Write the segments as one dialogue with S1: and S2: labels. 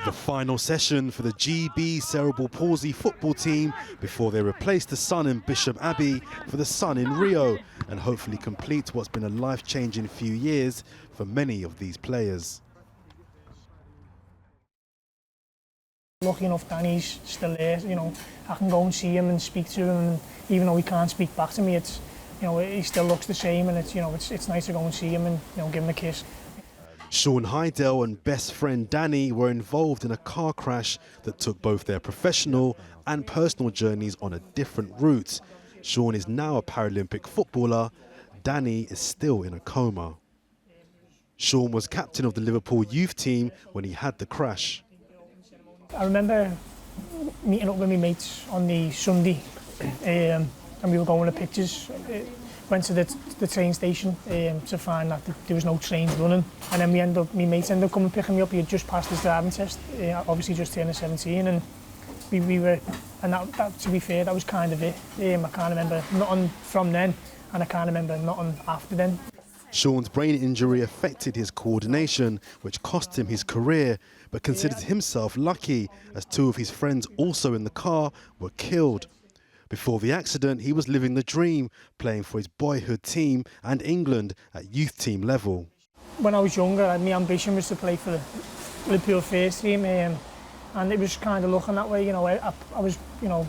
S1: The final session for the GB cerebral palsy football team before they replace the sun in Bishop Abbey for the sun in Rio and hopefully complete what's been a life-changing few years for many of these players.
S2: Lucky enough, Danny's still there. You know, I can go and see him and speak to him, and even though he can't speak back to me, it's, you know, he still looks the same, and it's, you know, it's nice to go and see him and, you know, give him a kiss.
S1: Sean Hydell and best friend Danny were involved in a car crash that took both their professional and personal journeys on a different route. Sean is now a Paralympic footballer. Danny is still in a coma. Sean was captain of the Liverpool youth team when he had the crash.
S2: I remember meeting up with my mates on the Sunday, and we were going to pictures. Went to the train station to find that there was no trains running, and then my mates ended up coming picking me up. He had just passed his driving test, obviously just turning 17, and we were, and that to be fair, that was kind of it. I can't remember nothing from then, and I can't remember nothing after then.
S1: Sean's brain injury affected his coordination, which cost him his career, but considers himself lucky as two of his friends also in the car were killed. Before the accident, he was living the dream, playing for his boyhood team and England at youth team level.
S2: When I was younger, my ambition was to play for the Liverpool first team, and it was kind of looking that way. You know, I was, you know,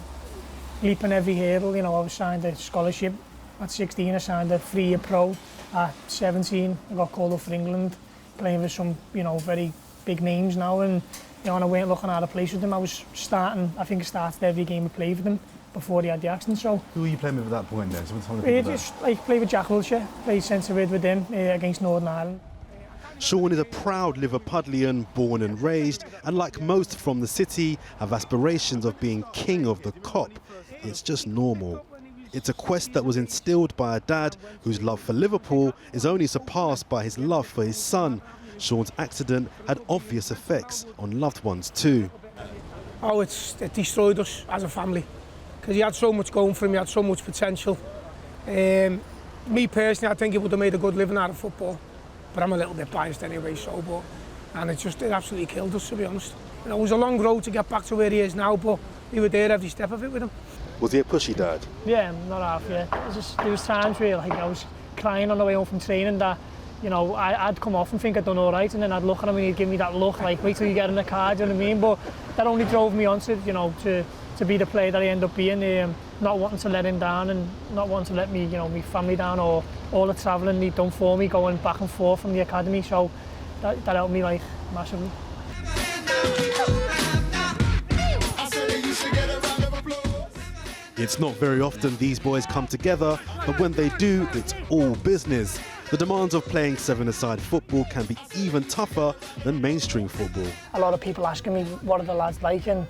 S2: leaping every hurdle. You know, I was signed a scholarship at 16. I signed a 3-year pro at 17. I got called up for England, playing with some, you know, very big names now, and you know, and I weren't looking at a place with them. I was starting. I think I started every game I played for them before he had the accident. So
S3: who were you playing with at that point then?
S2: Just like play with Jack Wilshere, played centre mid with him against Northern Ireland.
S1: Sean is a proud Liverpudlian, born and raised, and like most from the city, have aspirations of being king of the Kop. It's just normal. It's a quest that was instilled by a dad whose love for Liverpool is only surpassed by his love for his son. Sean's accident had obvious effects on loved ones too.
S4: Oh, it destroyed us as a family, because he had so much going for him, he had so much potential. Me personally, I think he would have made a good living out of football, but I'm a little bit biased anyway, and it absolutely killed us, to be honest. You know, it was a long road to get back to where he is now, but we were there every step of it with him.
S1: Was he a pushy dad?
S2: Yeah, not half, yeah. There was times where like, I was crying on the way home from training that, you know, I'd come off and think I'd done all right, and then I'd look at him and he'd give me that look like, wait till you get in the car, do you know what I mean? But that only drove me on to, you know, to be the player that I end up being, not wanting to let him down and not wanting to let me, you know, my family down, or all the travelling he'd done for me, going back and forth from the academy. So that helped me like massively.
S1: It's not very often these boys come together, but when they do, it's all business. The demands of playing seven-a-side football can be even tougher than mainstream football.
S2: A lot of people asking me, what are the lads like? And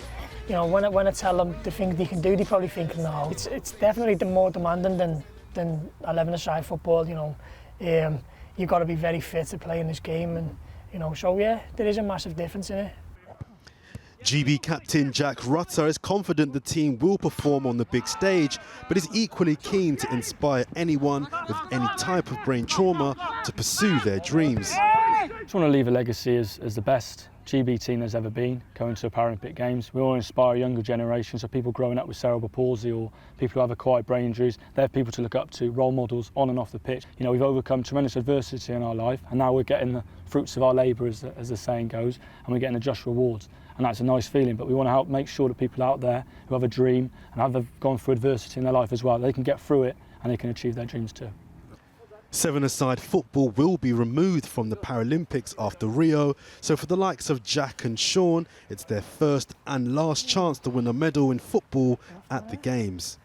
S2: you know, when I tell them the things they can do, they probably think, no. It's definitely more demanding than 11-a-side football. You know, you've got to be very fit to play in this game, and you know, so yeah, there is a massive difference in it.
S1: GB captain Jack Rutter is confident the team will perform on the big stage, but is equally keen to inspire anyone with any type of brain trauma to pursue their dreams.
S5: I just want to leave a legacy as the best GB team there's ever been, going to the Paralympic Games. We want to inspire a younger generation, so people growing up with cerebral palsy or people who have acquired brain injuries, they're people to look up to, role models on and off the pitch. You know, we've overcome tremendous adversity in our life, and now we're getting the fruits of our labour, as the saying goes, and we're getting the just rewards. And that's a nice feeling, but we want to help make sure that people out there who have a dream and have gone through adversity in their life as well, they can get through it and they can achieve their dreams too.
S1: Seven-a-side football will be removed from the Paralympics after Rio, so for the likes of Jack and Sean, it's their first and last chance to win a medal in football at the Games.